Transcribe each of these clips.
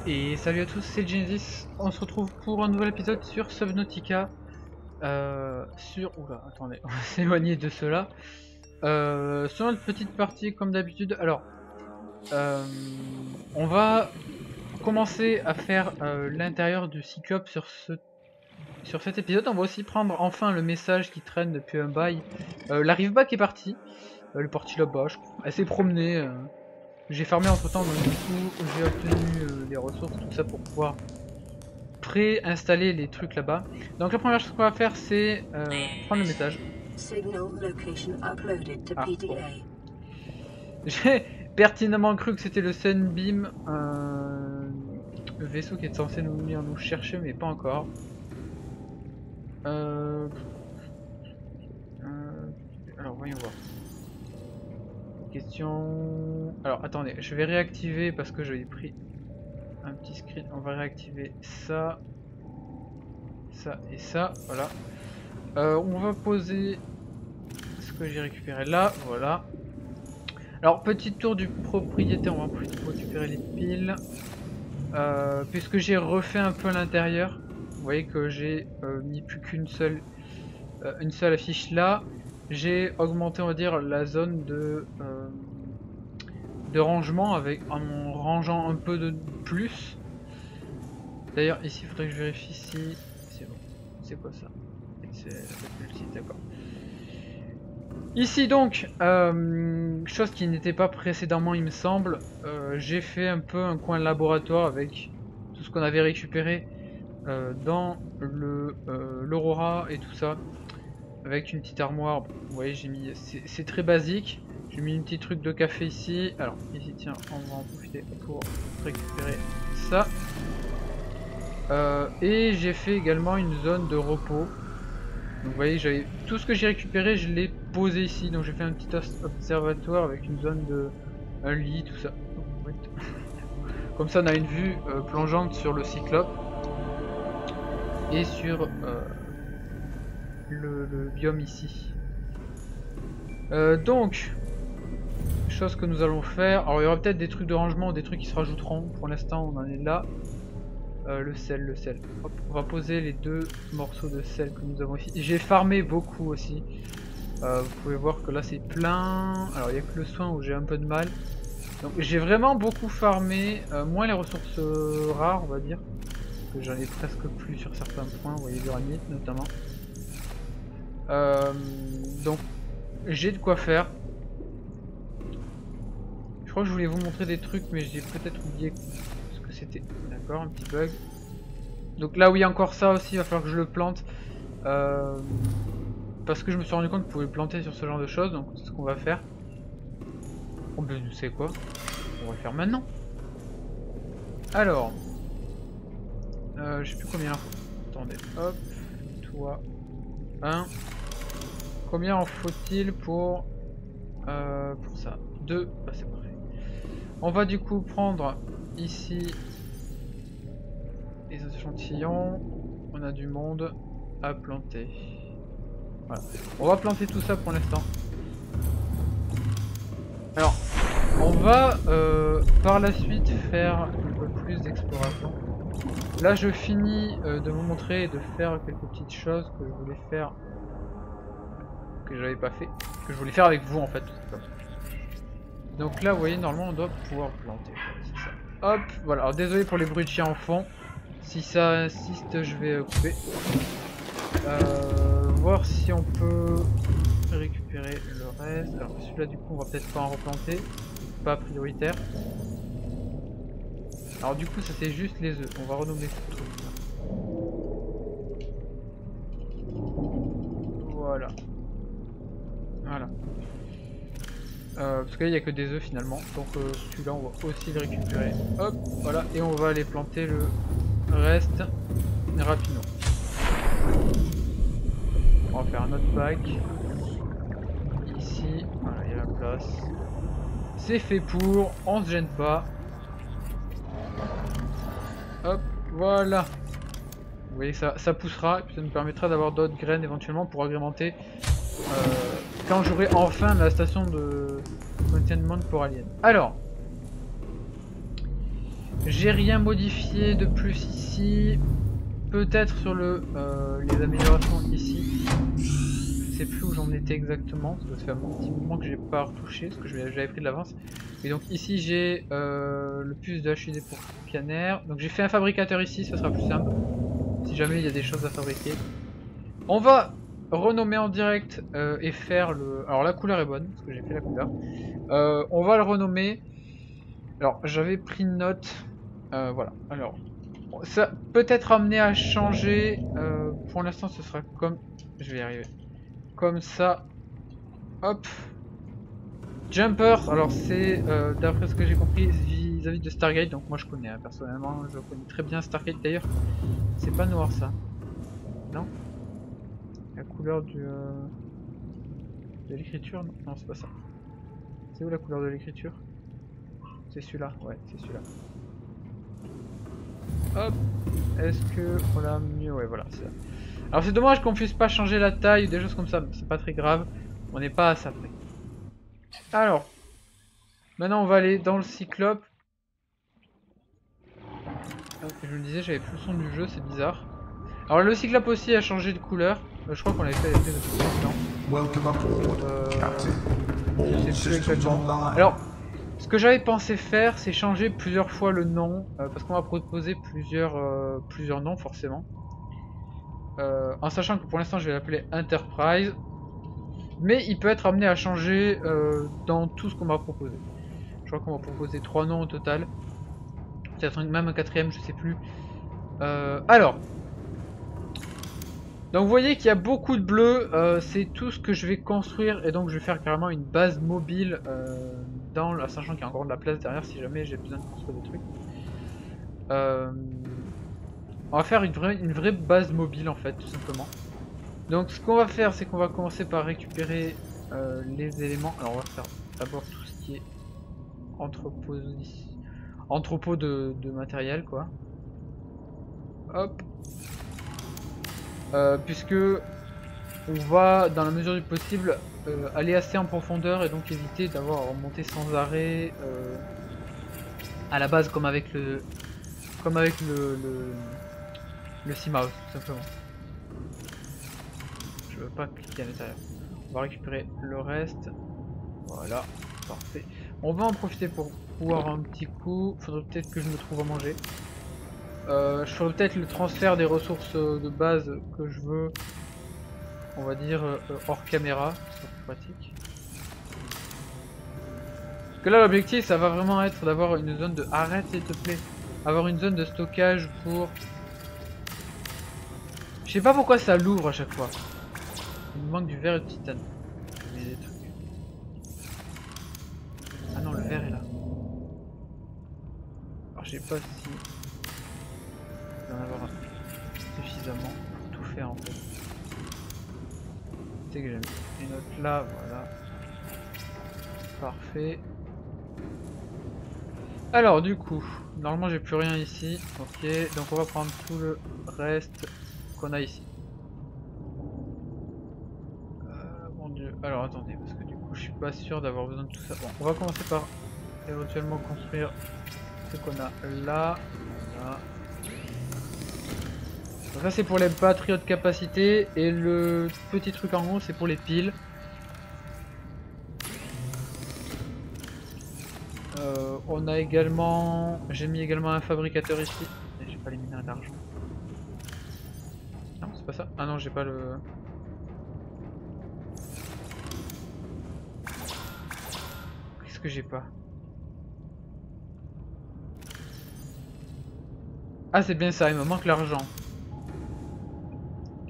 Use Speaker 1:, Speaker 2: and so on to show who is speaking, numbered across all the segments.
Speaker 1: Et salut à tous, c'est Genesis. On se retrouve pour un nouvel épisode sur Subnautica. Oula, attendez, on va s'éloigner de cela. Sur notre petite partie, comme d'habitude. Alors, on va commencer à faire l'intérieur du Cyclope sur cet épisode. On va aussi prendre enfin le message qui traîne depuis un bail. La Riveback est partie. Elle est partie là-bas, elle s'est promenée. J'ai farmé entre temps, donc du coup j'ai obtenu les ressources, tout ça pour pouvoir pré-installer les trucs là-bas. Donc la première chose qu'on va faire c'est prendre le message. Ah, bon. J'ai pertinemment cru que c'était le Sunbeam, le vaisseau qui est censé venir nous chercher, mais pas encore. Alors voyons voir. Question... Alors attendez, je vais réactiver parce que j'avais pris un petit screen. On va réactiver ça, ça et ça, voilà. On va poser ce que j'ai récupéré là, voilà. Alors petit tour du propriétaire, on va en profiter pour récupérer les piles. Puisque j'ai refait un peu l'intérieur, vous voyez que j'ai mis plus qu'une seule affiche là. J'ai augmenté, on va dire, la zone de rangement en rangeant un peu de plus. D'ailleurs ici il faudrait que je vérifie si c'est bon. C'est quoi ça? C'est le site, d'accord. Ici donc, chose qui n'était pas précédemment il me semble, j'ai fait un peu un coin laboratoire avec tout ce qu'on avait récupéré dans l'Aurora et tout ça. Avec une petite armoire, vous voyez j'ai mis, c'est très basique. J'ai mis une petite truc de café ici. Alors ici tiens, on va en profiter pour récupérer ça. Et j'ai fait également une zone de repos. Donc vous voyez, j'avais tout ce que j'ai récupéré, je l'ai posé ici. Donc j'ai fait un petit observatoire avec une zone de un lit, tout ça. Comme ça on a une vue plongeante sur le Cyclope et sur le biome ici. Donc, chose que nous allons faire. Alors il y aura peut-être des trucs de rangement ou des trucs qui se rajouteront. Pour l'instant on en est là. Le sel. Hop, on va poser les deux morceaux de sel que nous avons ici. J'ai farmé beaucoup aussi. Vous pouvez voir que là c'est plein. Alors il n'y a que le soin où j'ai un peu de mal. Donc j'ai vraiment beaucoup farmé. Moins les ressources rares on va dire. Parce que j'en ai presque plus sur certains points. Vous voyez l'uranite notamment. Donc j'ai de quoi faire. Je crois que je voulais vous montrer des trucs mais j'ai peut-être oublié ce que c'était. D'accord, un petit bug. Donc là oui encore ça aussi, il va falloir que je le plante. Parce que je me suis rendu compte que vous pouvez le planter sur ce genre de choses, donc c'est ce qu'on va faire. Oh ben vous savez quoi, on va le faire maintenant. Alors, je sais plus combien. Attendez, hop, toi, 1. Combien en faut-il pour ça? 2, bah c'est parfait. On va du coup prendre ici les échantillons. On a du monde à planter. Voilà. On va planter tout ça pour l'instant. Alors, on va par la suite faire un peu plus d'exploration. Là, je finis de vous montrer et de faire quelques petites choses que je voulais faire, que j'avais pas fait, que je voulais faire avec vous en fait. Donc là, vous voyez, normalement, on doit pouvoir planter. C'est ça. Hop, voilà. Alors désolé pour les bruits de chiens en fond. Si ça insiste, je vais couper. Voir si on peut récupérer le reste. Alors celui-là du coup on va peut-être pas en replanter, pas prioritaire. Alors du coup ça c'est juste les œufs, on va renommer ce truc là. Voilà. Voilà. Parce qu'il n'y a que des œufs finalement, donc celui-là on va aussi le récupérer. Hop, voilà, et on va aller planter le reste rapidement. On va faire un autre bac. Ici, voilà, il y a la place. C'est fait pour, on se gêne pas. Hop, voilà. Vous voyez que ça poussera, et puis ça nous permettra d'avoir d'autres graines éventuellement pour agrémenter quand j'aurai enfin la station de containment corallienne. Alors, J'ai rien modifié de plus ici. Peut-être sur le les améliorations ici. Je sais plus où j'en étais exactement. Ça fait un petit moment que j'ai pas retouché, parce que j'avais pris de l'avance. Et donc ici j'ai le plus de HUD pour scanner. Donc j'ai fait un fabricateur ici, ça sera plus simple. Si jamais il y a des choses à fabriquer. On va renommer en direct et faire le... Alors la couleur est bonne, parce que j'ai fait la couleur. On va le renommer. Alors j'avais pris une note. Voilà. Alors ça peut être amené à changer. Pour l'instant ce sera comme... Je vais y arriver. Comme ça. Hop. Jumper, alors c'est d'après ce que j'ai compris vis-à-vis de Stargate, donc moi je connais hein, personnellement, je connais très bien Stargate d'ailleurs. C'est pas noir ça. Non? La couleur du de l'écriture? Non, non c'est pas ça. C'est où la couleur de l'écriture? C'est celui-là, ouais c'est celui-là. Hop. Est-ce que on l'a mieux? Ouais voilà, c'est là. Alors c'est dommage qu'on puisse pas changer la taille ou des choses comme ça, c'est pas très grave. On n'est pas à ça près. Alors, maintenant on va aller dans le cyclope. Je me disais, j'avais plus le son du jeu, c'est bizarre. Alors le cyclope aussi a changé de couleur. Je crois qu'on l'avait fait avec les je sais plus exactement. Alors, ce que j'avais pensé faire, c'est changer plusieurs fois le nom, parce qu'on va proposer plusieurs noms forcément. En sachant que pour l'instant je vais l'appeler Enterprise. Mais il peut être amené à changer dans tout ce qu'on m'a proposé. Je crois qu'on va proposer 3 noms au total. Peut-être même un quatrième, je sais plus. Alors. Donc vous voyez qu'il y a beaucoup de bleu. C'est tout ce que je vais construire. Et donc je vais faire carrément une base mobile. Sachant qu'il y a encore de la place derrière si jamais j'ai besoin de construire des trucs. On va faire une vraie base mobile en fait, tout simplement. Donc ce qu'on va faire, c'est qu'on va commencer par récupérer les éléments. Alors on va faire d'abord tout ce qui est entrepôt de matériel quoi. Hop. Puisque on va dans la mesure du possible aller assez en profondeur et donc éviter d'avoir à remonter sans arrêt à la base comme avec le Seamouse tout simplement. Je veux pas cliquer à l'intérieur. On va récupérer le reste. Voilà, parfait. On va en profiter pour pouvoir un petit coup. Faudrait peut-être que je me trouve à manger. Je ferai peut-être le transfert des ressources de base que je veux. On va dire hors caméra, c'est plus pratique. Parce que là l'objectif ça va vraiment être d'avoir une zone de... Arrête s'il te plaît. Avoir une zone de stockage pour... Je sais pas pourquoi ça l'ouvre à chaque fois. Il me manque du verre et du titane. Des trucs. Ah non, le verre est là. Alors je sais pas si... il va en avoir suffisamment pour tout faire en fait. C'est que j'ai mis une autre là, voilà. Parfait. Alors du coup, normalement j'ai plus rien ici. Ok, donc on va prendre tout le reste qu'on a ici. Mon dieu. Alors attendez, parce que du coup je suis pas sûr d'avoir besoin de tout ça. Bon, on va commencer par éventuellement construire ce qu'on a là. Voilà. Donc ça c'est pour les batteries haute capacité et le petit truc en haut c'est pour les piles. On a également, j'ai mis également un fabricateur ici. Et j'ai pas les minerais d'argent. Non c'est pas ça. Ah non j'ai pas le. Qu'est-ce que j'ai pas? Ah c'est bien ça, il me manque l'argent.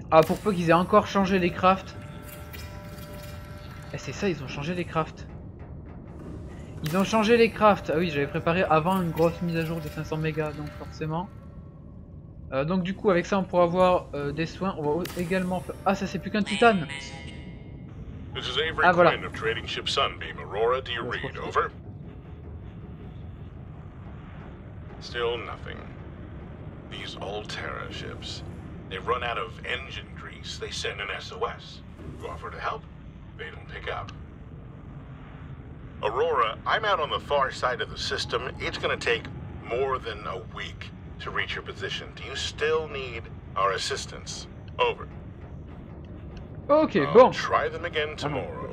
Speaker 1: Ah pour peu qu'ils aient encore changé les crafts. Eh c'est ça, ils ont changé les crafts. Ils ont changé les crafts. Ah oui j'avais préparé avant une grosse mise à jour de 500 mégas donc forcément. Donc du coup avec ça on pourra avoir des soins. On va également faire... Ah ça c'est plus qu'un titane. Ah voilà.
Speaker 2: Still nothing. These Alterra ships. They've run out of engine grease. They send an SOS. You offer to help, they don't pick up. Aurora, I'm out on the far side of the system. It's gonna take more than a week to reach your position. Do you still need our assistance? Over.
Speaker 1: Ok, bon.
Speaker 2: Try them again tomorrow.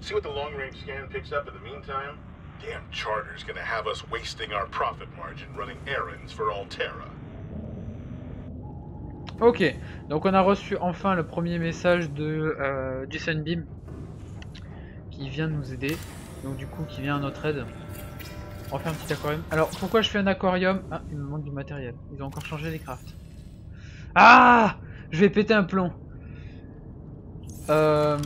Speaker 2: See what the long-range scan picks up in the meantime? Damn charter's gonna have us wasting our profit margin running errands for Alterra.
Speaker 1: Ok, donc on a reçu enfin le premier message de du Sunbeam qui vient nous aider, donc du coup qui vient à notre aide. On va faire un petit aquarium. Alors pourquoi je fais un aquarium? Ah, il me manque du matériel, ils ont encore changé les crafts. Ah, je vais péter un plomb. J'espère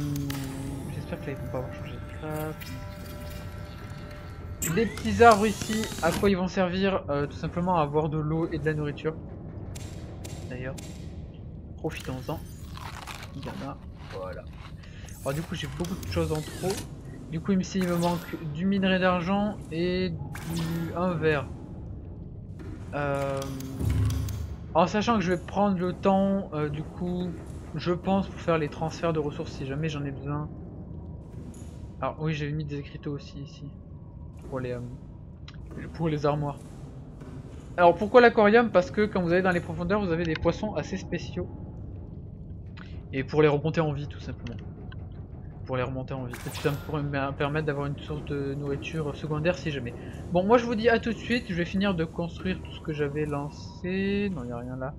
Speaker 1: que là ils vont pas avoir changé de craft. Les petits arbres ici, à quoi ils vont servir? Tout simplement à avoir de l'eau et de la nourriture. D'ailleurs, profitons-en. Il y en a, voilà. Alors du coup j'ai beaucoup de choses en trop. Du coup il me manque du minerai d'argent et un verre. En sachant que je vais prendre le temps, du coup, je pense, pour faire les transferts de ressources si jamais j'en ai besoin. Alors oui, j'ai mis des écriteaux aussi ici pour les armoires. Alors pourquoi l'aquarium? Parce que quand vous allez dans les profondeurs, vous avez des poissons assez spéciaux. Et pour les remonter en vie, tout simplement. Pour les remonter en vie. Et puis ça me pourrait me permettre d'avoir une source de nourriture secondaire si jamais. Bon, moi je vous dis à tout de suite. Je vais finir de construire tout ce que j'avais lancé. Non, il n'y a rien là.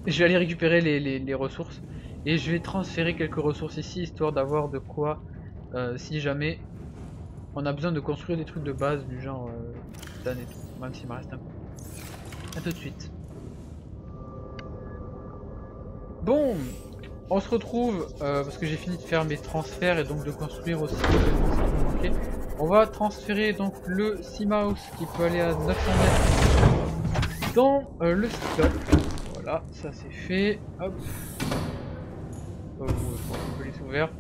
Speaker 1: Je vais aller récupérer les ressources. Et je vais transférer quelques ressources ici, histoire d'avoir de quoi, si jamais on a besoin de construire des trucs de base du genre titane et tout. Même s'il me reste un peu. A tout de suite. Bon, on se retrouve parce que j'ai fini de faire mes transferts et donc de construire aussi ce qui me manquait. On va transférer donc le Seamouse qui peut aller à 900 mètres dans le stock. Voilà, ça c'est fait. Hop. On peut laisser ouvert.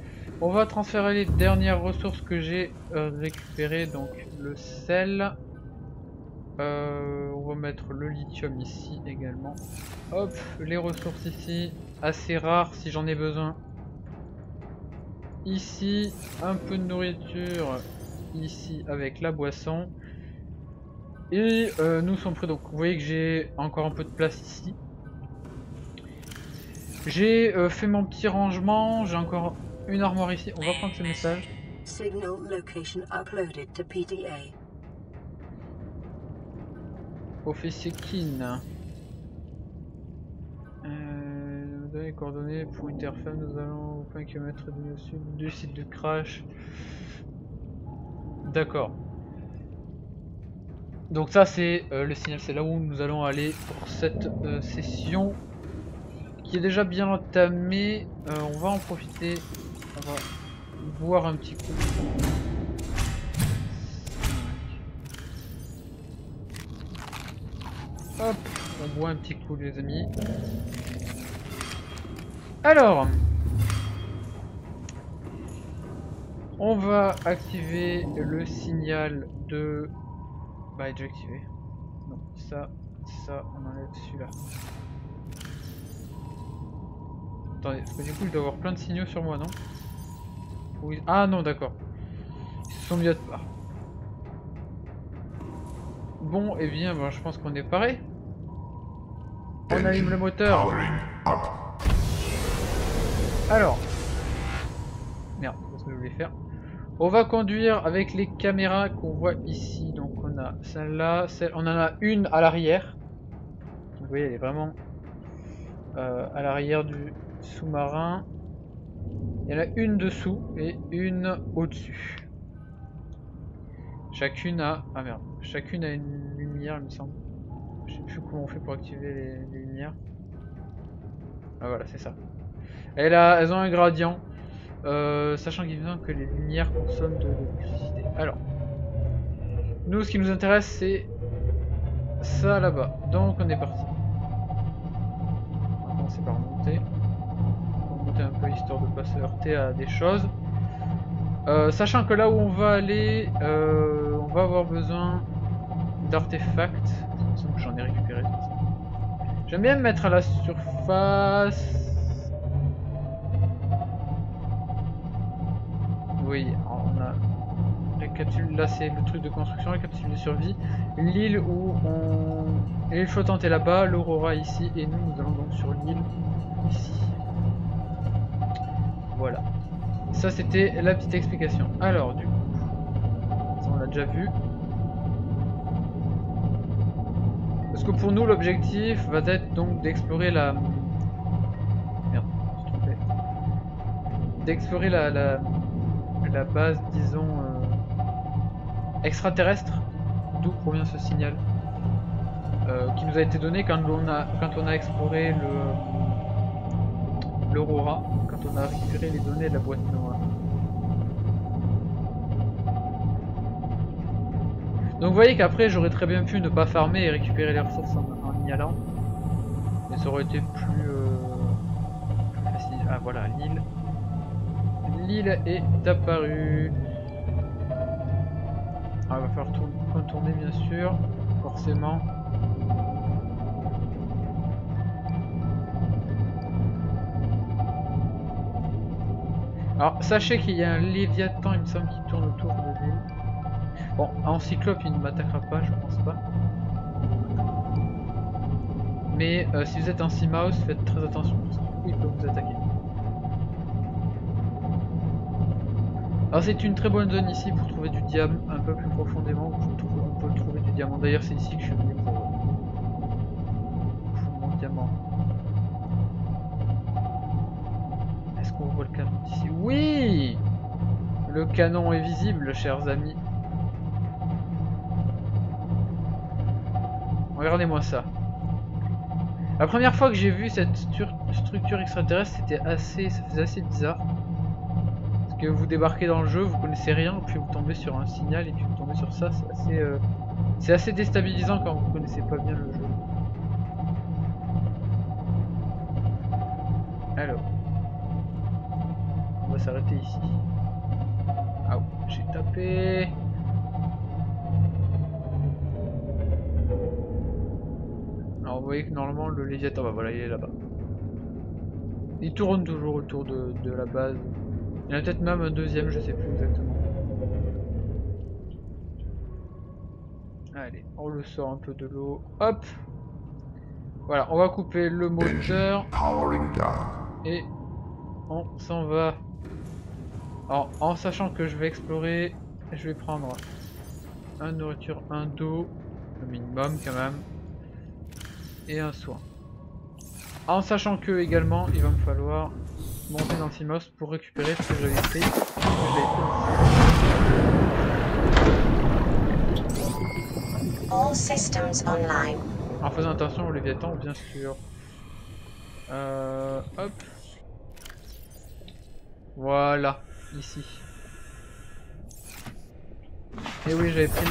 Speaker 1: On va transférer les dernières ressources que j'ai récupérées, donc le sel. On va mettre le lithium ici également. Hop, les ressources ici, assez rares si j'en ai besoin. Ici, un peu de nourriture, ici avec la boisson. Et nous sommes prêts, donc vous voyez que j'ai encore un peu de place ici. J'ai fait mon petit rangement, j'ai encore une armoire ici, on va prendre ce message.
Speaker 3: Signal location uploaded to PDA.
Speaker 1: Officier Kin. Donner les coordonnées pour Interfem, nous allons au point km du site de crash. D'accord. Donc ça c'est le signal, c'est là où nous allons aller pour cette session qui est déjà bien entamée. On va en profiter, on va boire un petit coup. Hop, on boit un petit coup les amis. Alors, on va activer le signal de... Bah, il est déjà activé. Non, ça, on enlève celui-là. Attendez, parce que du coup je dois avoir plein de signaux sur moi, non? Oui. Ah non, d'accord. Ils se sont mis à part. Bon, et bien, je pense qu'on est pareil. On allume le moteur. Alors. Merde, c'est ce que je voulais faire. On va conduire avec les caméras qu'on voit ici. Donc on a celle-là, on en a une à l'arrière. Vous voyez, elle est vraiment à l'arrière du sous-marin. Il y en a une dessous et une au-dessus. Chacune a... Ah merde. Chacune a une lumière, il me semble. Je sais plus comment on fait pour activer les lumières. Ah voilà, c'est ça. Elles ont un gradient. Sachant qu'il faut que les lumières consomment de l'électricité. Alors. Nous, ce qui nous intéresse, c'est ça là-bas. Donc on est parti. On va commencer par monter. On va monter un peu histoire de ne pas se heurter à des choses. Sachant que là où on va aller, on va avoir besoin d'artefacts. Il me semble que j'en ai récupéré. J'aime bien me mettre à la surface. Oui, on a La capsule, là c'est le truc de construction, la capsule de survie. L'île où on... L'île flottante est là-bas, l'Aurora ici, et nous, nous allons donc sur l'île ici. Voilà. Ça c'était la petite explication. Alors du coup, ça on l'a déjà vu. Parce que pour nous l'objectif va être donc d'explorer la... Merde, je me suis trompé. D'explorer la base, disons, extraterrestre, d'où provient ce signal, qui nous a été donné quand on a exploré l'Aurora, quand on a récupéré les données de la boîte noire. Donc vous voyez qu'après j'aurais très bien pu ne pas farmer et récupérer les ressources en y allant, mais ça aurait été plus facile. Ah voilà, l'île. L'île est apparue. Ah, il va falloir retourner bien sûr, forcément. Alors sachez qu'il y a un Léviathan, il me semble, qui tourne autour de l'île. Bon, en cyclope il ne m'attaquera pas, je pense pas. Mais si vous êtes en Sea Mouse, faites très attention parce qu'il peut vous attaquer. Alors c'est une très bonne zone ici pour trouver du diamant un peu plus profondément. On peut trouver du diamant. D'ailleurs c'est ici que je suis venu pour mon diamant. Est-ce qu'on voit le canon d'ici? Oui! Le canon est visible, chers amis. Regardez-moi ça. La première fois que j'ai vu cette structure extraterrestre, ça faisait assez bizarre. Parce que vous débarquez dans le jeu, vous connaissez rien, puis vous tombez sur un signal et puis vous tombez sur ça, c'est assez déstabilisant quand vous connaissez pas bien le jeu. Alors, on va s'arrêter ici. Ah, j'ai tapé. Alors vous voyez que normalement le Léviathan, bah voilà, il est là-bas. Il tourne toujours autour de la base. Il y en a peut-être même un deuxième, je sais plus exactement. Allez, on le sort un peu de l'eau. Hop! Voilà, on va couper le moteur. Et on s'en va. Alors, en sachant que je vais explorer, je vais prendre un nourriture, un d'eau, le minimum quand même, et un soin. En sachant que également, il va me falloir monter dans le Simos pour récupérer ce que j'avais pris.
Speaker 3: All systems online.
Speaker 1: En faisant attention au Léviathan, bien sûr. Hop. Voilà, ici. Et oui, j'avais pris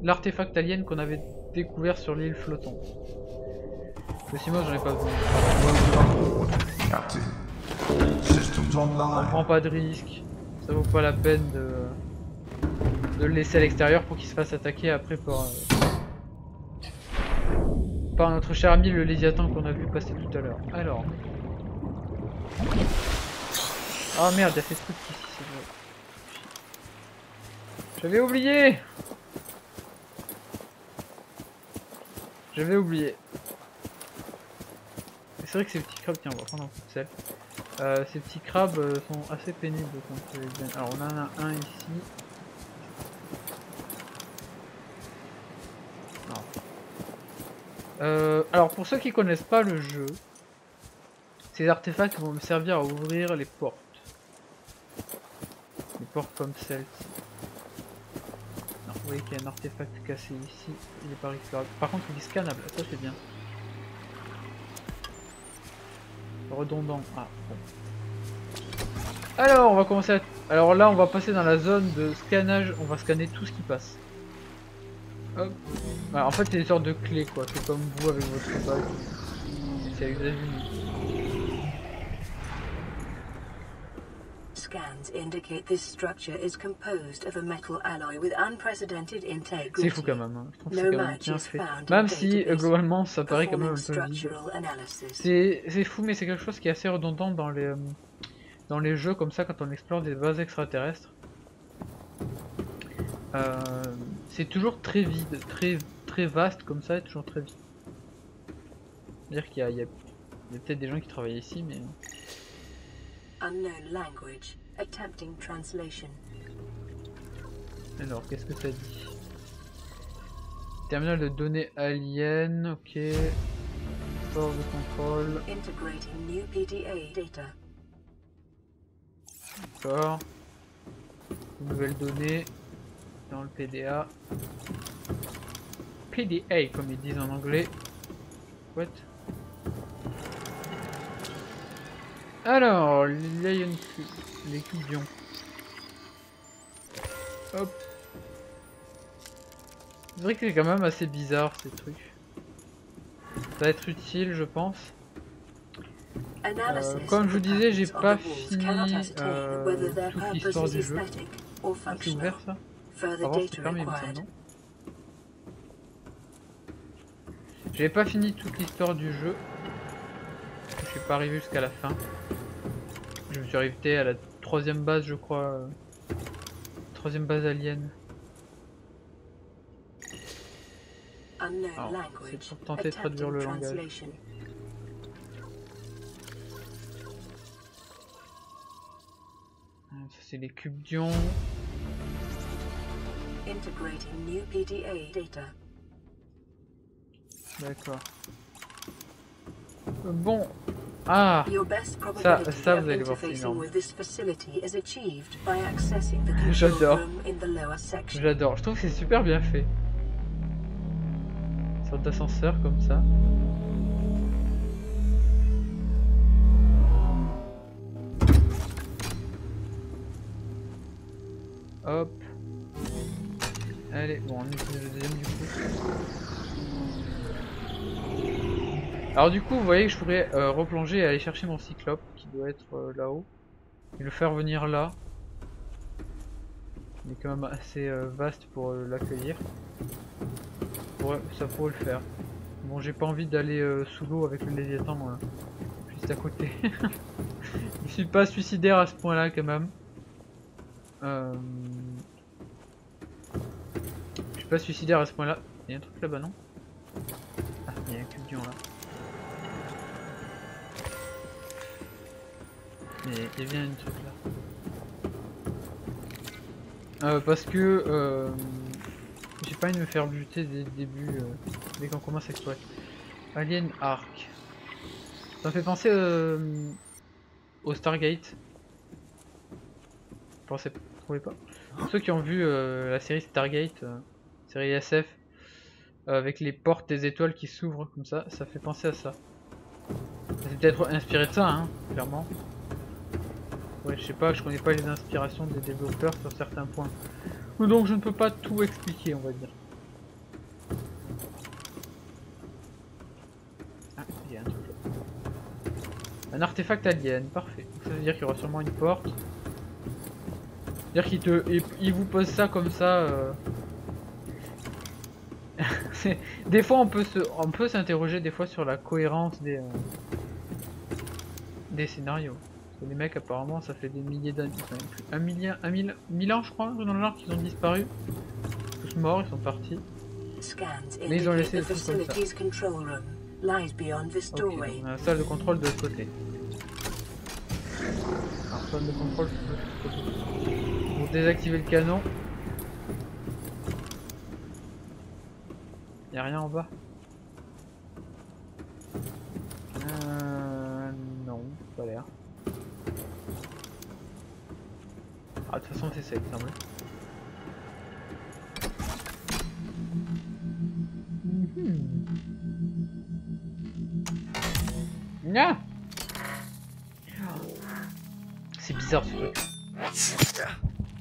Speaker 1: l'artefact alien qu'on avait découvert sur l'île flottante. Le Simos, j'en ai pas besoin. On prend pas de risque. Ça vaut pas la peine de le laisser à l'extérieur pour qu'il se fasse attaquer après par notre cher ami le Léviathan qu'on a vu passer tout à l'heure. Alors. Ah merde, il y a fait ce truc ici, c'est vrai. J'avais oublié. J'avais oublié. C'est vrai que ces petits crabes, tiens, on va prendre un coup de sel. Ces petits crabes sont assez pénibles quand ils viennent. Alors on en a un ici. Alors pour ceux qui connaissent pas le jeu, ces artefacts vont me servir à ouvrir les portes. Des portes comme celle-ci. Vous voyez qu'il y a un artefact cassé ici, il est pas récupérable. Par contre il est scannable, ça c'est bien. Redondant, ah bon. Alors on va commencer à... Alors là on va passer dans la zone de scannage, on va scanner tout ce qui passe. Hop. Voilà, en fait c'est des sortes de clés quoi, c'est comme vous avec votre bague. C'est à usage unique.
Speaker 3: Scans indicate this structure is composed of a metal alloy with unprecedented integrity.
Speaker 1: C'est fou quand même, hein. Je trouve que c'est quand même bien fait. Même si globalement ça paraît quand même un peu vide. C'est fou mais c'est quelque chose qui est assez redondant dans les jeux comme ça quand on explore des bases extraterrestres. c'est toujours très vide, très vaste comme ça, et toujours très vide. C'est-à-dire qu'il y a peut-être des gens qui travaillent ici, mais...
Speaker 3: Unknown language. Attempting translation.
Speaker 1: Alors, qu'est-ce que ça dit? Terminal de données alien, ok. Port de contrôle.
Speaker 3: Integrating new PDA data.
Speaker 1: D'accord. Nouvelles données dans le PDA. PDA comme ils disent en anglais. What? Alors, les cubions. Hop. C'est vrai que c'est quand même assez bizarre ces trucs. Ça va être utile je pense. Comme je vous disais, j'ai pas fini toute l'histoire du jeu. Ah, c'est ouvert ça? Avant c'était fermé, mais ça non. J'avais pas fini toute l'histoire du jeu. Je suis pas arrivé jusqu'à la fin. Je me suis arrêté à la 3e base, je crois. 3e base alien. C'est pour tenter de traduire le langage. Ça c'est les cubes d'ion. D'accord. Bon. Ah, ça vous allez voir, c'est énorme. J'adore. J'adore. Je trouve que c'est super bien fait. Une sorte d'ascenseur comme ça. Hop. Allez, bon, on utilise le deuxième du coup. Alors du coup, vous voyez que je pourrais replonger et aller chercher mon cyclope qui doit être là-haut. Et le faire venir là. Il est quand même assez vaste pour l'accueillir. Ça pourrait le faire. Bon, j'ai pas envie d'aller sous l'eau avec le Léviathan juste à côté. Je suis pas suicidaire à ce point-là quand même. Je suis pas suicidaire à ce point-là. Il y a un truc là-bas, non? Ah, il y a un cube d'ion là. Mais il y a bien un truc là. Parce que j'ai pas envie de me faire buter dès le début, dès qu'on commence à explorer. Alien Arc. Ça me fait penser au Stargate. Vous trouvez pas? Pour ceux qui ont vu la série Stargate, série SF, avec les portes des étoiles qui s'ouvrent comme ça fait penser à ça. C'est peut-être inspiré de ça, hein, clairement. Ouais, je sais pas, je connais pas les inspirations des développeurs sur certains points. Donc je ne peux pas tout expliquer, on va dire. Ah, il y a un truc là. Un artefact alien, parfait. Donc, ça veut dire qu'il y aura sûrement une porte. C'est-à-dire qu'il vous pose ça comme ça. Des fois on peut s'interroger des fois sur la cohérence des scénarios. Les mecs apparemment ça fait des milliers d'années, enfin, 1000 ans je crois, dans le genre qu'ils ont disparu. Tous morts, ils sont partis. Mais ils ont laissé des trucs comme ça. Ok, on a la salle de contrôle de l'autre côté. Alors salle de contrôle de l'autre côté. Pour désactiver le canon. Y'a rien en bas? Non, pas l'air. Ah, de toute façon c'est ça il me semble. Ah, c'est bizarre ce truc.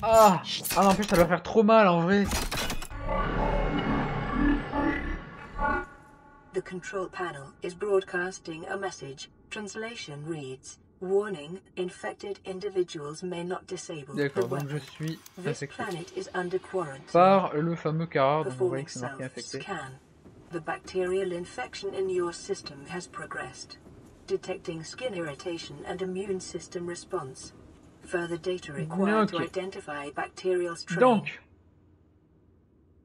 Speaker 1: Ah, ah non, en plus ça doit faire trop mal en vrai.
Speaker 3: The control panel is broadcasting a message. Translation reads: Warning, infected individuals may not disable the
Speaker 1: D'accord, donc
Speaker 3: weapon.
Speaker 1: je suis
Speaker 3: This
Speaker 1: infecté
Speaker 3: planet is under quarantine.
Speaker 1: par le fameux Kharaa, donc vous voyez
Speaker 3: Performing
Speaker 1: que c'est marqué infecté.
Speaker 3: self-scan. The bacterial infection in your system has progressed. Detecting skin irritation and immune system response. Further data required to identify bacterial strain.
Speaker 1: Donc,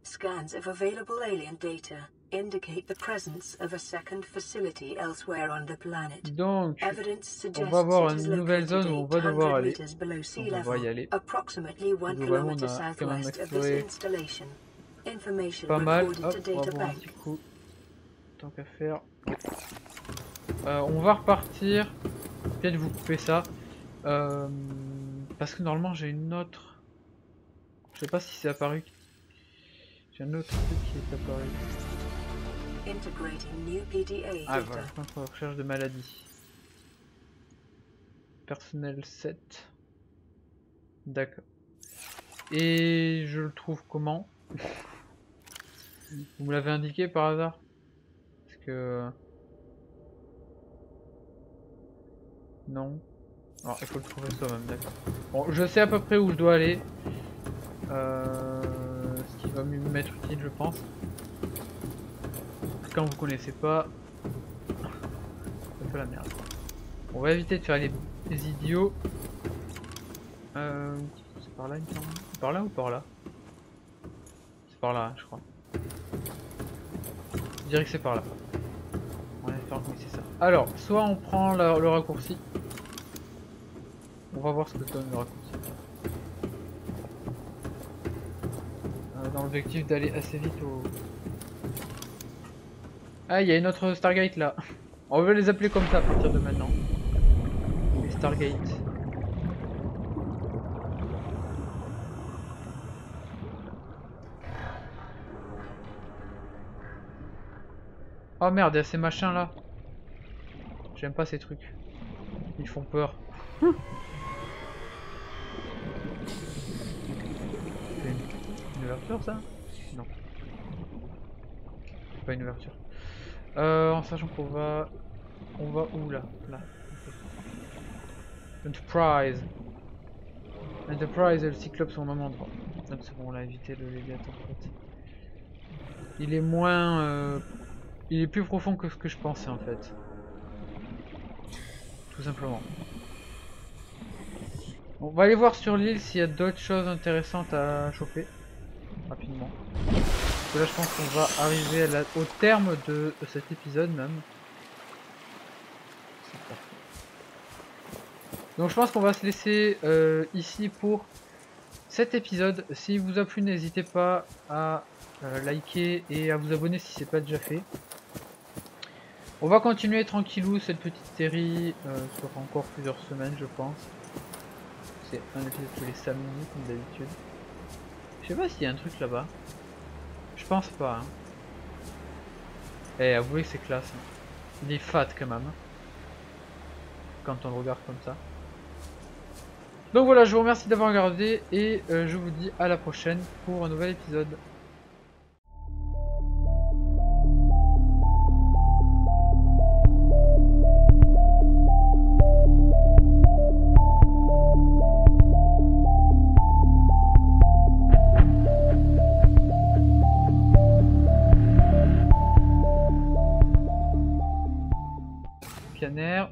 Speaker 3: Scans of available alien data indicate the presence of a second facility elsewhere on the planet.
Speaker 1: Donc,
Speaker 3: Evidence
Speaker 1: on
Speaker 3: suggests
Speaker 1: va voir
Speaker 3: it is
Speaker 1: une nouvelle
Speaker 3: located
Speaker 1: zone où on va devoir
Speaker 3: 800
Speaker 1: aller.
Speaker 3: meters below sea
Speaker 1: Donc on va y
Speaker 3: level,
Speaker 1: aller.
Speaker 3: approximately 1
Speaker 1: Globalement, on
Speaker 3: kilometer
Speaker 1: a quand même
Speaker 3: southwest of this
Speaker 1: exploré
Speaker 3: installation. Information
Speaker 1: pas mal.
Speaker 3: recorded
Speaker 1: Hop,
Speaker 3: to
Speaker 1: on va
Speaker 3: data
Speaker 1: voir un
Speaker 3: bank.
Speaker 1: petit coup. Tant qu'à faire. On va repartir. Peut-être vous couper ça. Parce que normalement j'ai une autre. Je sais pas si c'est apparu. J'ai un autre truc qui est apparu.
Speaker 3: Integrating new PDA
Speaker 1: Ah
Speaker 3: data.
Speaker 1: voilà, contre recherche de maladie. Personnel 7. D'accord. Et je le trouve comment? Vous me l'avez indiqué par hasard? Parce que... Non. Alors, il faut le trouver soi-même, d'accord. Bon, je sais à peu près où je dois aller. Ce qui va m'être utile, je pense. Quand vous connaissez pas... Ça fait la merde. On va éviter de faire les idiots. C'est par là, il me semble. C'est par là ou par là? C'est par là, je crois. Je dirais que c'est par là. On va faire oui, c'est ça. Alors, soit on prend le raccourci. On va voir ce que donne le raccourci. Dans l'objectif d'aller assez vite au... Ah, il y a une autre Stargate là. On va les appeler comme ça à partir de maintenant. Les Stargate. Oh merde, il y a ces machins là. J'aime pas ces trucs. Ils font peur. C'est une ouverture ça? Non. C'est pas une ouverture. En sachant qu'on va... On va où là? Là. Okay. Enterprise. Enterprise et le Cyclope sont au même endroit. Donc c'est bon, on a évité le Léviathan en fait. Il est moins... Il est plus profond que ce que je pensais en fait. Tout simplement. On va aller voir sur l'île s'il y a d'autres choses intéressantes à choper. Rapidement. Parce que là je pense qu'on va arriver à au terme de cet épisode même. C'est parfait. Donc je pense qu'on va se laisser ici pour cet épisode. S'il vous a plu, n'hésitez pas à liker et à vous abonner si c'est pas déjà fait. On va continuer tranquillou cette petite série sur encore plusieurs semaines je pense. C'est un épisode tous les samedis comme d'habitude. Je sais pas s'il y a un truc là-bas. Je pense pas. Hein. Eh, avouez que c'est classe. Hein. Il est fat quand même. Quand on le regarde comme ça. Donc voilà, je vous remercie d'avoir regardé et je vous dis à la prochaine pour un nouvel épisode.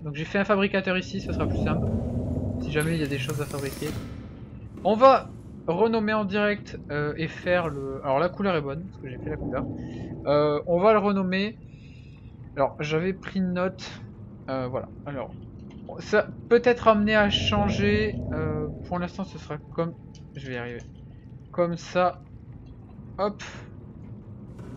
Speaker 1: Donc j'ai fait un fabricateur ici, ça sera plus simple. Si jamais il y a des choses à fabriquer. On va renommer en direct et faire le... Alors la couleur est bonne, parce que j'ai fait la couleur. On va le renommer. Alors j'avais pris une note. Voilà. Alors ça peut être amené à changer. Pour l'instant ce sera comme... Je vais y arriver. Comme ça. Hop.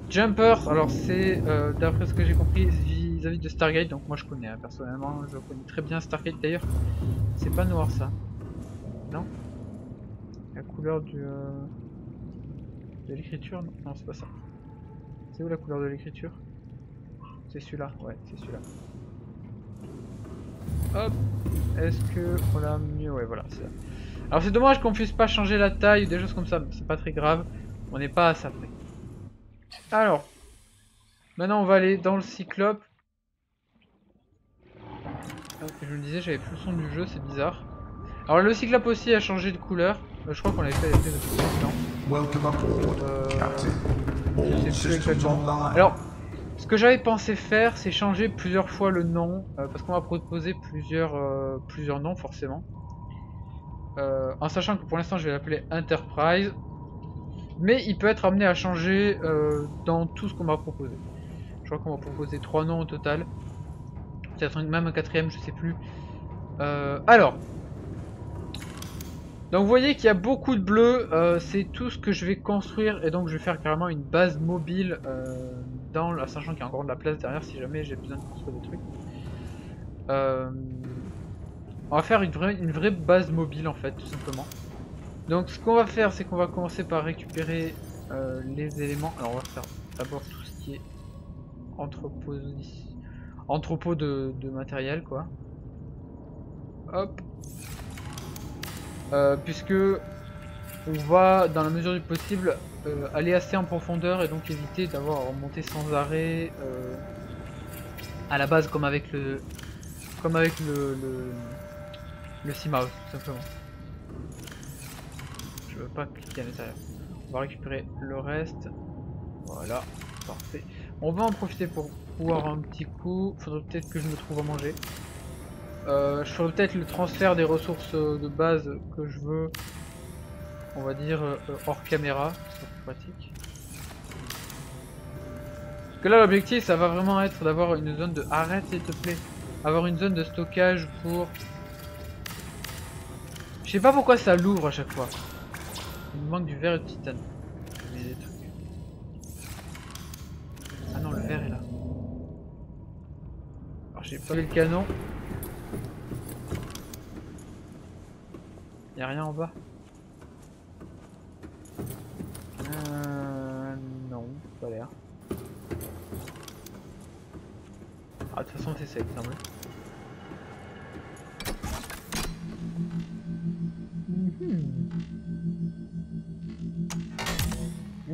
Speaker 1: Jumper, alors c'est d'après ce que j'ai compris vis-à-vis de Stargate, donc moi je connais hein, personnellement, je connais très bien Stargate d'ailleurs. C'est pas noir ça, non? La couleur de l'écriture, non c'est pas ça. C'est où la couleur de l'écriture? C'est celui-là, ouais c'est celui-là. Hop, est-ce que on l'a mieux? Ouais voilà, c'est là. Alors c'est dommage qu'on puisse pas changer la taille ou des choses comme ça, mais c'est pas très grave, on n'est pas à ça près. Alors, maintenant on va aller dans le Cyclope. Je me disais, j'avais plus le son du jeu, c'est bizarre. Alors le Cyclope aussi a changé de couleur. Je crois qu'on l'avait fait avec les je sais plus exactement. Alors, ce que j'avais pensé faire, c'est changer plusieurs fois le nom, parce qu'on va proposer plusieurs noms forcément. En sachant que pour l'instant je vais l'appeler Enterprise. Mais il peut être amené à changer dans tout ce qu'on m'a proposé. Je crois qu'on m'a proposé 3 noms au total. Peut-être même un 4ème, je sais plus. Alors. Donc vous voyez qu'il y a beaucoup de bleu. C'est tout ce que je vais construire. Et donc je vais faire carrément une base mobile. Sachant qu'il y a encore de la place derrière si jamais j'ai besoin de construire des trucs. On va faire une vraie base mobile en fait, tout simplement. Donc ce qu'on va faire, c'est qu'on va commencer par récupérer les éléments. Alors on va faire d'abord tout ce qui est entrepôt de matériel, quoi. Hop. Puisque on va, dans la mesure du possible, aller assez en profondeur et donc éviter d'avoir à remonter sans arrêt à la base comme avec le Seamouse, tout simplement. Je veux pas cliquer à l'intérieur. On va récupérer le reste. Voilà, parfait. On va en profiter pour pouvoir un petit coup. Faudrait peut-être que je me trouve à manger. Je ferai peut-être le transfert des ressources de base que je veux. On va dire hors caméra, c'est plus pratique. Parce que là l'objectif ça va vraiment être d'avoir une zone de... Arrête s'il te plaît. Avoir une zone de stockage pour... Je sais pas pourquoi ça l'ouvre à chaque fois. Il me manque du verre et du titane. Des trucs. Ah non, le verre est là. Alors j'ai pas vu le canon. Y'a rien en bas. Non, pas l'air. Ah, de toute façon c'est ça, il me semble.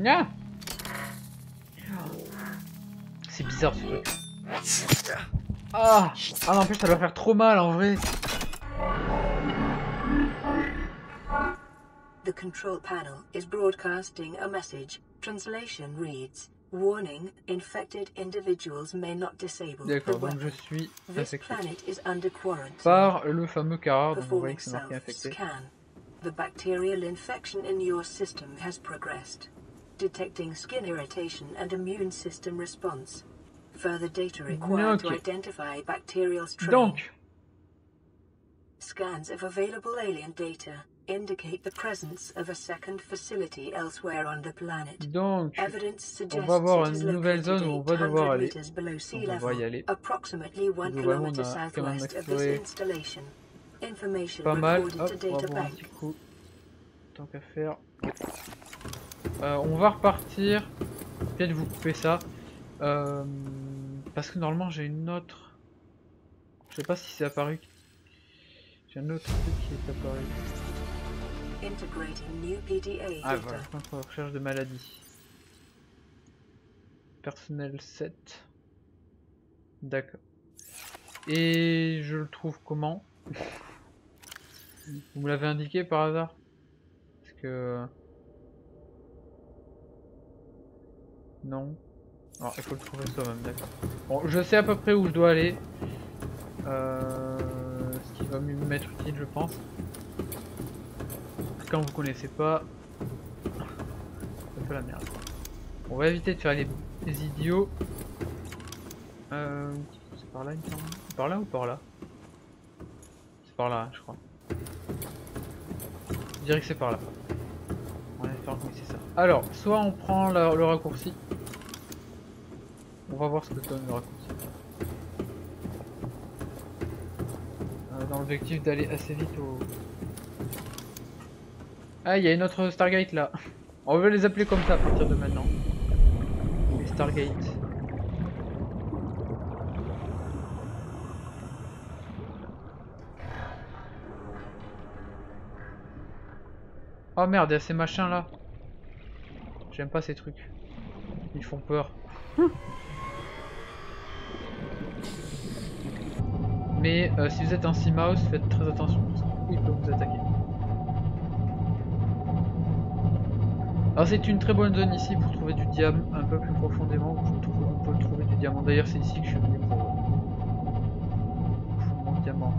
Speaker 1: Ah, c'est bizarre ce truc. Ah, ah non, en plus ça doit faire trop mal en vrai.
Speaker 3: The control panel is broadcasting a message. Translation reads, warning, infected individuals may not disable the
Speaker 1: D'accord, donc
Speaker 3: weapon.
Speaker 1: je suis
Speaker 3: This planet is under quarantine.
Speaker 1: par le fameux Carrard, donc vous voyez
Speaker 3: Performing
Speaker 1: que c'est marqué infecté.
Speaker 3: self-scan. The bacterial infection in your system has progressed. Detecting skin irritation and immune system response. Further data required to identify bacterial strain.
Speaker 1: Donc,
Speaker 3: Scans of available alien data indicate the presence of a second facility elsewhere on the planet.
Speaker 1: donc
Speaker 3: Evidence
Speaker 1: on
Speaker 3: suggests
Speaker 1: va avoir
Speaker 3: it is
Speaker 1: une nouvelle zone où on va devoir
Speaker 3: 800
Speaker 1: aller.
Speaker 3: meters below sea
Speaker 1: Donc on va y
Speaker 3: level,
Speaker 1: aller.
Speaker 3: approximately 1
Speaker 1: Globalement, on
Speaker 3: kilometer
Speaker 1: a quand même
Speaker 3: southwest of this
Speaker 1: exploré
Speaker 3: installation. Information
Speaker 1: pas mal.
Speaker 3: recorded
Speaker 1: Hop,
Speaker 3: to
Speaker 1: on va
Speaker 3: data
Speaker 1: boire un
Speaker 3: bank.
Speaker 1: petit coup. Tant qu'à faire. On va repartir. Peut-être vous couper ça. Parce que normalement j'ai une autre. Je sais pas si c'est apparu. J'ai un autre truc qui est apparu.
Speaker 3: Integrating new PDA
Speaker 1: Ah
Speaker 3: data.
Speaker 1: voilà, centre de recherche de maladies. Personnel 7. D'accord. Et je le trouve comment? Vous me l'avez indiqué par hasard? Parce que... Non. Alors il faut le trouver soi-même, d'accord. Bon, je sais à peu près où je dois aller. Ce qui va me m'être utile, je pense. Quand vous connaissez pas, c'est un peu la merde. On va éviter de faire les idiots. C'est par là, il me semble. C'est par là ou par là? C'est par là, je crois. Je dirais que c'est par là. On va faire oui, c'est ça. Alors, soit on prend le raccourci. On va voir ce que donne le raccourci. Dans l'objectif d'aller assez vite au... Ah, il y a une autre Stargate là. On va les appeler comme ça à partir de maintenant. Les Stargate. Oh merde, il y a ces machins là. J'aime pas ces trucs. Ils font peur. Mais si vous êtes un Seamouse, faites très attention parce qu'il peut vous attaquer. Alors c'est une très bonne zone ici pour trouver du diamant un peu plus profondément. On peut trouver du diamant. D'ailleurs c'est ici que je suis venu pour mon diamant.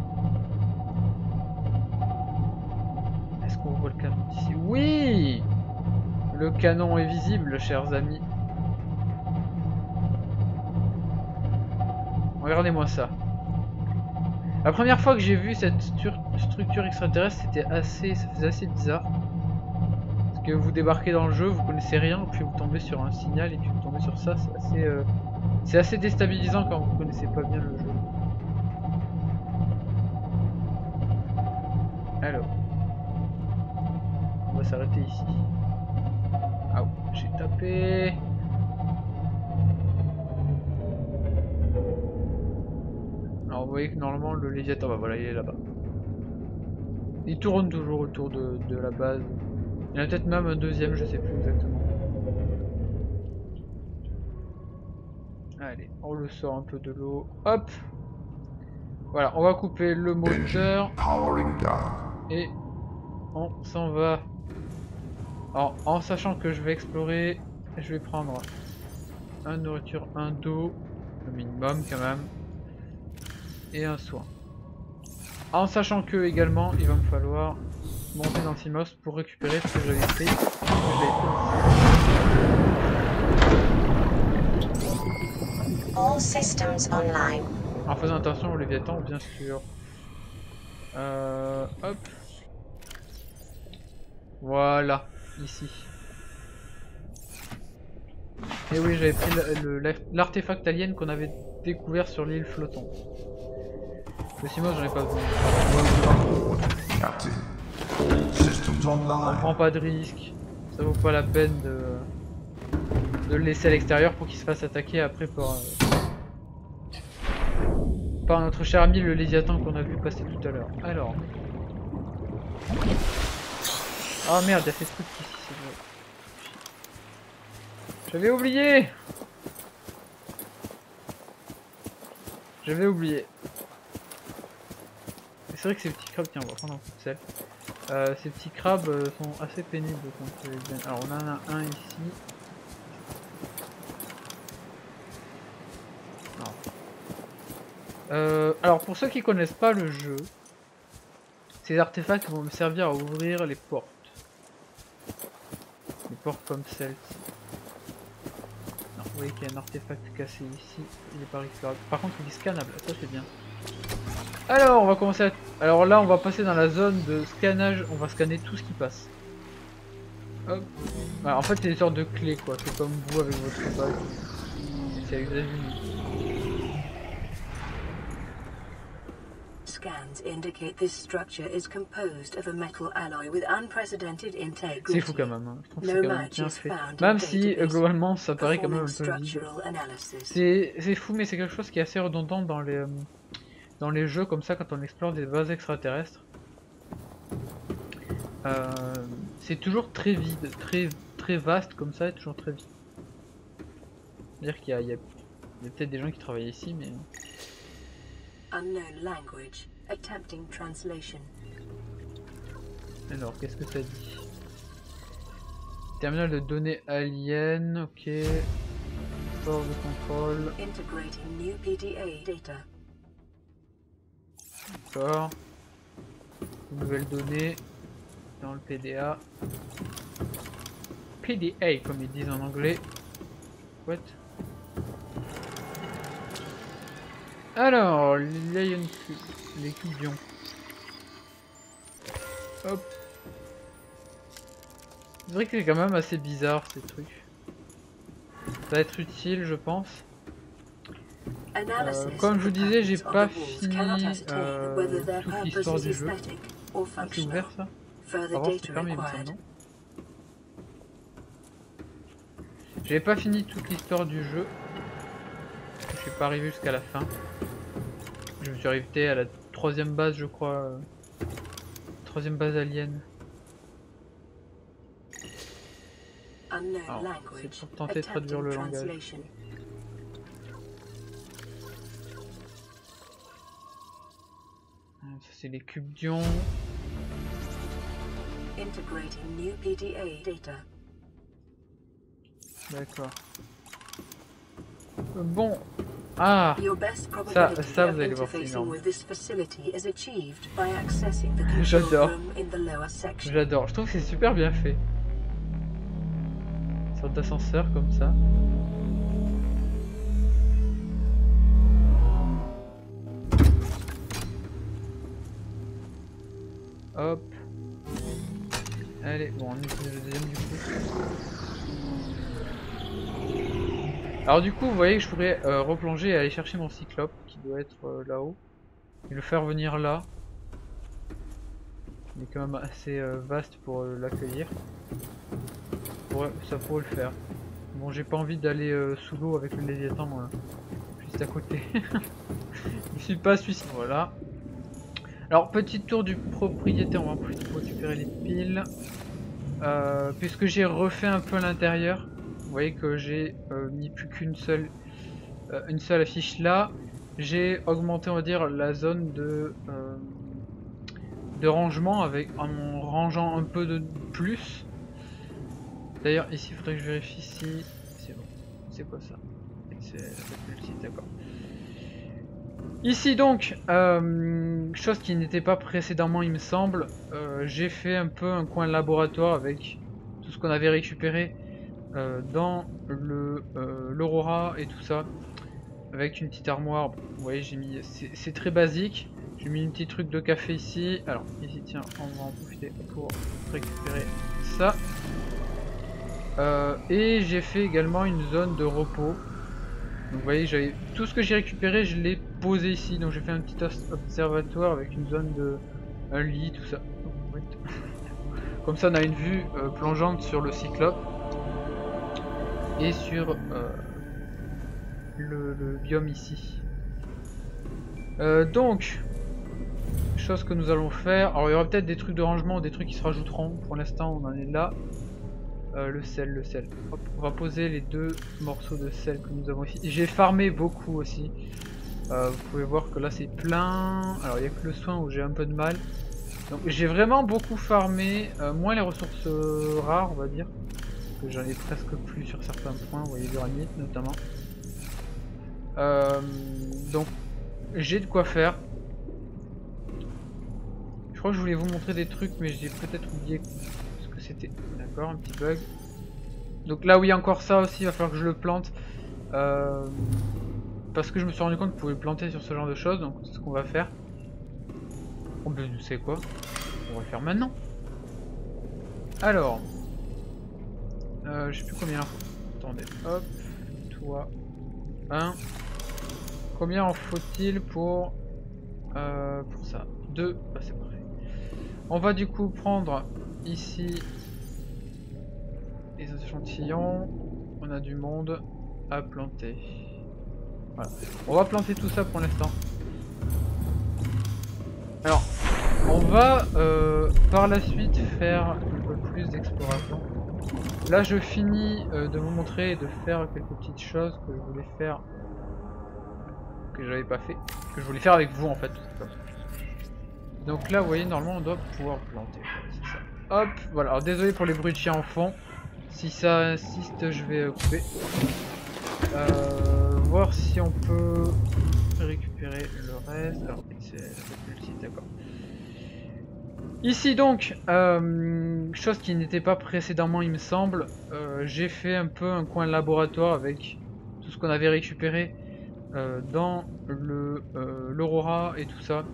Speaker 1: Est-ce qu'on voit le cadre d'ici? Oui! Le canon est visible, chers amis. Regardez-moi ça. La première fois que j'ai vu cette structure extraterrestre, ça faisait assez bizarre. Parce que vous débarquez dans le jeu, vous connaissez rien, puis vous tombez sur un signal et puis vous tombez sur ça, c'est assez déstabilisant quand vous connaissez pas bien le jeu. Alors, on va s'arrêter ici. Ah, j'ai tapé. Alors vous voyez que normalement le Léviathan, bah voilà, il est là-bas. Il tourne toujours autour de la base. Il y en a peut-être même un deuxième, je sais plus exactement. Allez, on le sort un peu de l'eau. Hop. Voilà, on va couper le moteur. Et on s'en va. Alors, en sachant que je vais explorer, je vais prendre un nourriture, un d'eau, le minimum quand même, et un soin. En sachant que également, il va me falloir monter dans Simos pour récupérer ce que j'avais pris.
Speaker 4: All systems online.
Speaker 1: En faisant attention au Léviathan, bien sûr. Hop. Voilà, ici. Et oui, j'avais pris l'artefact alien qu'on avait découvert sur l'île flottante. Le Simos, j'en ai pas besoin. On prend pas de risque. Ça vaut pas la peine de le laisser à l'extérieur pour qu'il se fasse attaquer après par notre cher ami le Léviathan qu'on a vu passer tout à l'heure. Alors. Ah merde, il y a ces trucs ici, c'est vrai. J'avais oublié. C'est vrai que ces petits crabes, tiens, on va prendre un coup de sel. Ces petits crabes sont assez pénibles quand ils viennent. Alors on en a un ici. Alors pour ceux qui connaissent pas le jeu, ces artefacts vont me servir à ouvrir les portes. Des portes comme celle-ci. Vous voyez qu'il y a un artefact cassé ici, il est pas récupérable. Par contre il est scannable, ça c'est bien. Alors on va commencer à... Alors là on va passer dans la zone de scannage, on va scanner tout ce qui passe. Hop. Voilà, en fait c'est des sortes de clés quoi, c'est comme vous avec votre bague. C'est à usage unique.
Speaker 3: Scans indicate this structure is composed of a metal alloy with unprecedented integrity.
Speaker 1: C'est fou quand même, hein. Je trouve que c'est quand même bien fait. Même si globalement ça paraît quand même un peu vide. C'est fou mais c'est quelque chose qui est assez redondant dans les jeux comme ça quand on explore des bases extraterrestres. C'est toujours très vide, très vaste comme ça et toujours très vide. C'est-à-dire qu'il y a peut-être des gens qui travaillent ici mais...
Speaker 3: Unknown language. Attempting translation.
Speaker 1: Alors, qu'est-ce que ça dit? Terminal de données alien, ok. Port de contrôle.
Speaker 3: Integrating new PDA data.
Speaker 1: D'accord. Nouvelles données dans le PDA. PDA comme ils disent en anglais. What? Alors, les cubions. Hop. C'est vrai que c'est quand même assez bizarre ces trucs. Ça va être utile je pense. Comme je vous disais, j'ai pas fini toute l'histoire du jeu. C'est ouvert ça? On va voir si c'est fermé, non? J'ai pas fini toute l'histoire du jeu. Je suis pas arrivé jusqu'à la fin. Je me suis arrêté à la troisième base, je crois. Troisième base alien. C'est pour tenter de traduire le langage. Ça c'est les cubes d'ion. D'accord. Bon. Ah, ça vous allez voir, c'est énorme. J'adore. J'adore. Je trouve que c'est super bien fait. sorte d'ascenseur comme ça. Hop. Allez, bon, on utilise le deuxième du coup. Alors du coup, vous voyez que je pourrais replonger et aller chercher mon cyclope qui doit être là-haut. Et le faire venir là. Il est quand même assez vaste pour l'accueillir. Ça pourrait le faire. Bon, j'ai pas envie d'aller sous l'eau avec le Léviathan juste à côté. Je suis pas suicide. Voilà. Alors, petit tour du propriétaire, on va en profiter pour récupérer les piles. Puisque j'ai refait un peu l'intérieur, vous voyez que j'ai mis plus qu'une seule affiche là. J'ai augmenté, on va dire, la zone de rangement en rangeant un peu de plus. D'ailleurs, ici, il faudrait que je vérifie si c'est bon. C'est quoi ça? C'est le site, d'accord. Ici donc, chose qui n'était pas précédemment il me semble, j'ai fait un peu un coin laboratoire avec tout ce qu'on avait récupéré dans l'Aurora et tout ça, avec une petite armoire. Vous voyez, j'ai mis, c'est très basique, j'ai mis une petite truc de café ici. Alors ici, tiens, on va en profiter pour récupérer ça. Et j'ai fait également une zone de repos. Donc vous voyez, j'avais tout ce que j'ai récupéré, je l'ai posé ici. Donc j'ai fait un petit observatoire avec une zone de un lit, tout ça. Comme ça, on a une vue plongeante sur le cyclope et sur le biome ici. Donc, chose que nous allons faire. Alors il y aura peut-être des trucs de rangement ou des trucs qui se rajouteront. Pour l'instant, on en est là. Le sel. Hop, on va poser les deux morceaux de sel que nous avons ici. J'ai farmé beaucoup aussi. Vous pouvez voir que là c'est plein. Alors il n'y a que le soin où j'ai un peu de mal. Donc j'ai vraiment beaucoup farmé. Moins les ressources rares, on va dire. Parce que j'en ai presque plus sur certains points. Vous voyez l'uranite notamment. Donc j'ai de quoi faire. Je crois que je voulais vous montrer des trucs, mais j'ai peut-être oublié ce que c'était. D'accord, un petit bug. Donc là, oui, encore ça aussi, il va falloir que je le plante. Parce que je me suis rendu compte que vous pouvez le planter sur ce genre de choses, donc c'est ce qu'on va faire. Oh, ben, vous savez quoi? On va le faire maintenant. Alors, je sais plus combien. Attendez, hop, toi, 1. Combien en faut-il pour ça? 2, bah, c'est parfait. On va du coup prendre ici les échantillons. On a du monde à planter. Voilà. On va planter tout ça pour l'instant. Alors, on va par la suite faire un peu plus d'exploration. Là, je finis de vous montrer et de faire quelques petites choses que je voulais faire, que j'avais pas fait, que je voulais faire avec vous en fait. Donc là, vous voyez, normalement, on doit pouvoir planter. C'est ça. Hop, voilà. Alors, désolé pour les bruits de chiens en fond. Si ça insiste, je vais couper. Voir si on peut récupérer le reste. Alors, c'est le site, d'accord. Ici donc, chose qui n'était pas précédemment il me semble, j'ai fait un peu un coin laboratoire avec tout ce qu'on avait récupéré dans l'Aurora et tout ça,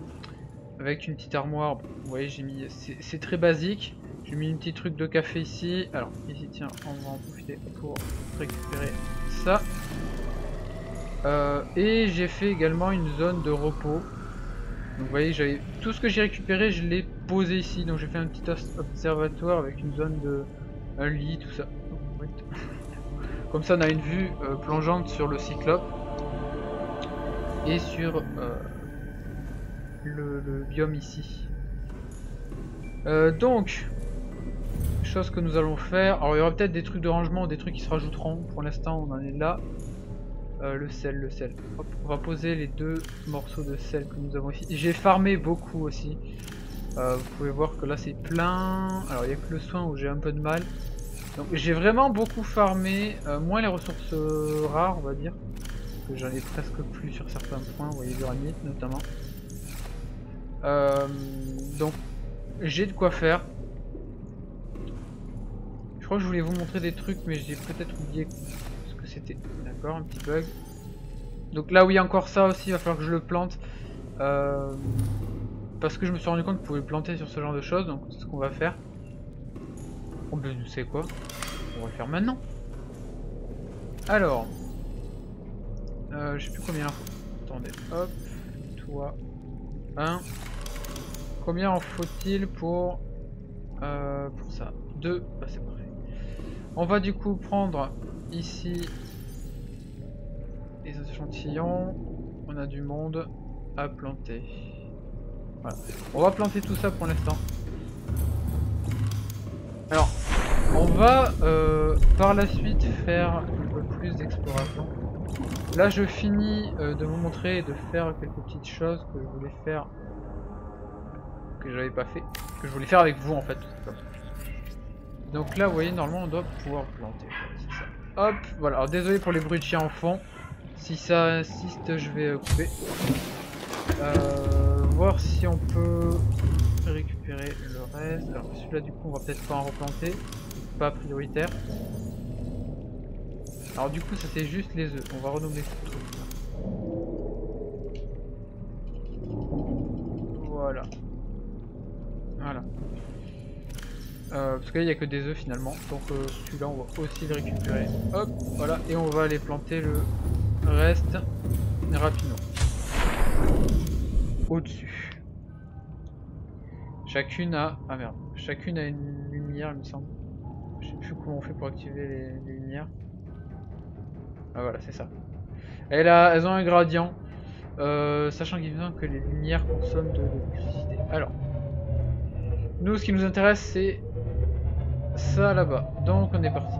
Speaker 1: avec une petite armoire. Vous voyez, j'ai mis, c'est très basique, j'ai mis une petite truc de café ici. Alors ici, tiens, on va en profiter pour récupérer ça. Et j'ai fait également une zone de repos. Donc vous voyez, j'avais tout ce que j'ai récupéré, je l'ai posé ici. Donc j'ai fait un petit observatoire avec une zone de un lit, tout ça. Comme ça, on a une vue plongeante sur le cyclope et sur le biome ici. Donc, chose que nous allons faire. Alors il y aura peut-être des trucs de rangement ou des trucs qui se rajouteront. Pour l'instant, on en est là. Le sel. Hop, on va poser les deux morceaux de sel que nous avons ici. J'ai farmé beaucoup aussi. Vous pouvez voir que là c'est plein. Alors il n'y a que le soin où j'ai un peu de mal. Donc j'ai vraiment beaucoup farmé. Moins les ressources rares, on va dire. Parce que j'en ai presque plus sur certains points. Vous voyez l'uranite notamment. Donc j'ai de quoi faire. Je crois que je voulais vous montrer des trucs, mais j'ai peut-être oublié ce que c'était. D'accord, un petit bug. Donc là, oui, encore ça aussi, il va falloir que je le plante. Parce que je me suis rendu compte que vous pouvez planter sur ce genre de choses, donc c'est ce qu'on va faire. Oh ben, vous savez quoi? On va le faire maintenant. Alors, je sais plus combien. Attendez, hop, toi, 1. Combien en faut-il pour ça? 2, bah c'est parfait. On va du coup prendre ici les échantillons. On a du monde à planter. Voilà. On va planter tout ça pour l'instant. Alors, on va par la suite faire un peu plus d'exploration. Là, je finis de vous montrer et de faire quelques petites choses que je voulais faire, que j'avais pas fait, que je voulais faire avec vous en fait. Donc là, vous voyez, normalement, on doit pouvoir planter. C'est ça. Hop, voilà. Alors désolé pour les bruits de chiens en fond. Si ça insiste, je vais couper. Voir si on peut récupérer le reste. Alors celui-là, du coup, on va peut-être pas en replanter. Pas prioritaire. Alors du coup, ça c'est juste les œufs. On va renommer ce truc là. Voilà. Voilà. Parce qu'il n'y a que des œufs finalement. Donc celui-là, on va aussi le récupérer. Hop, voilà. Et on va aller planter le reste rapidement. Au-dessus. Chacune a... Ah merde. Chacune a une lumière, il me semble. Je sais plus comment on fait pour activer les lumières. Ah voilà, c'est ça. Elles ont un gradient. Sachant qu'il me semble que les lumières consomment de l'électricité. Alors. Nous, ce qui nous intéresse, c'est ça là-bas. Donc on est parti.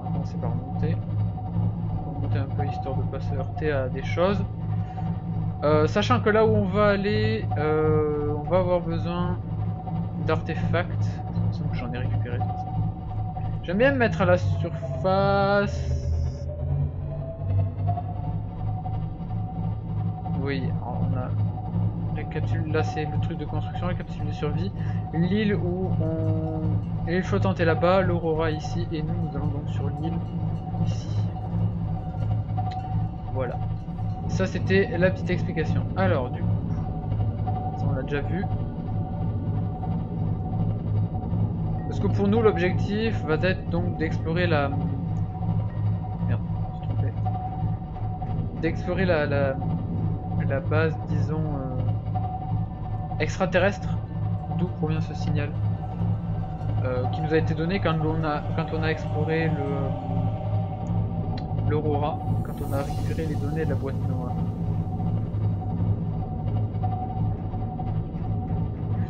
Speaker 1: On va commencer par monter. On va monter un peu histoire de ne pas se heurter à des choses. Sachant que là où on va aller, on va avoir besoin d'artefacts. Il me semble que j'en ai récupéré tout ça. J'aime bien me mettre à la surface. Oui, on a la capsule, là c'est le truc de construction, la capsule de survie. L'île où on... L'île flottante est là-bas, l'Aurora ici, et nous allons donc sur l'île ici. Voilà. Ça c'était la petite explication. Alors du coup, ça on l'a déjà vu. Parce que pour nous l'objectif va être donc d'explorer la... Merde, je me suis trompé. D'explorer la base, disons, extraterrestre, d'où provient ce signal, qui nous a été donné quand on a exploré l'Aurora, quand on a récupéré les données de la boîte noire.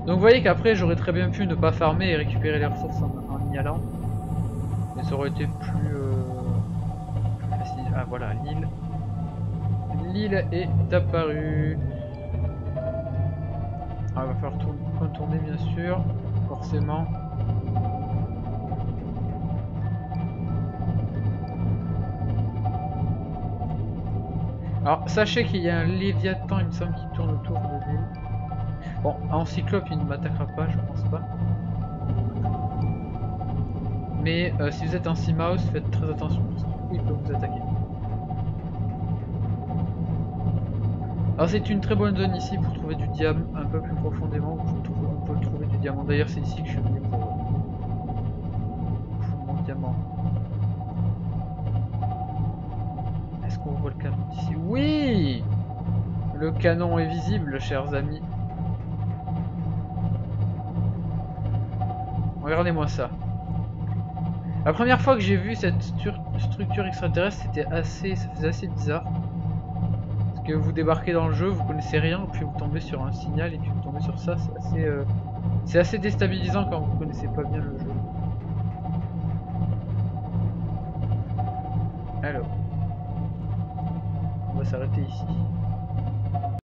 Speaker 1: Donc vous voyez qu'après j'aurais très bien pu ne pas farmer et récupérer les ressources en y allant, mais ça aurait été plus facile. Ah voilà, l'île. L'île est apparue. Ah, il va falloir retourner bien sûr, forcément. Alors sachez qu'il y a un Léviathan, il me semble, qui tourne autour de l'île. Bon, en cyclope il ne m'attaquera pas, je pense pas. Mais si vous êtes en Sea Mouse, faites très attention parce qu'il peut vous attaquer. Alors c'est une très bonne zone ici pour trouver du diamant un peu plus profondément. On peut trouver du diamant. D'ailleurs c'est ici que je suis venu pour mon diamant. Est-ce qu'on voit le canon d'ici? Oui! Le canon est visible, chers amis. Regardez-moi ça. La première fois que j'ai vu cette structure extraterrestre, ça faisait assez bizarre. Parce que vous débarquez dans le jeu, vous connaissez rien, puis vous tombez sur un signal et puis vous tombez sur ça, c'est assez déstabilisant quand vous connaissez pas bien le jeu. Alors, on va s'arrêter ici.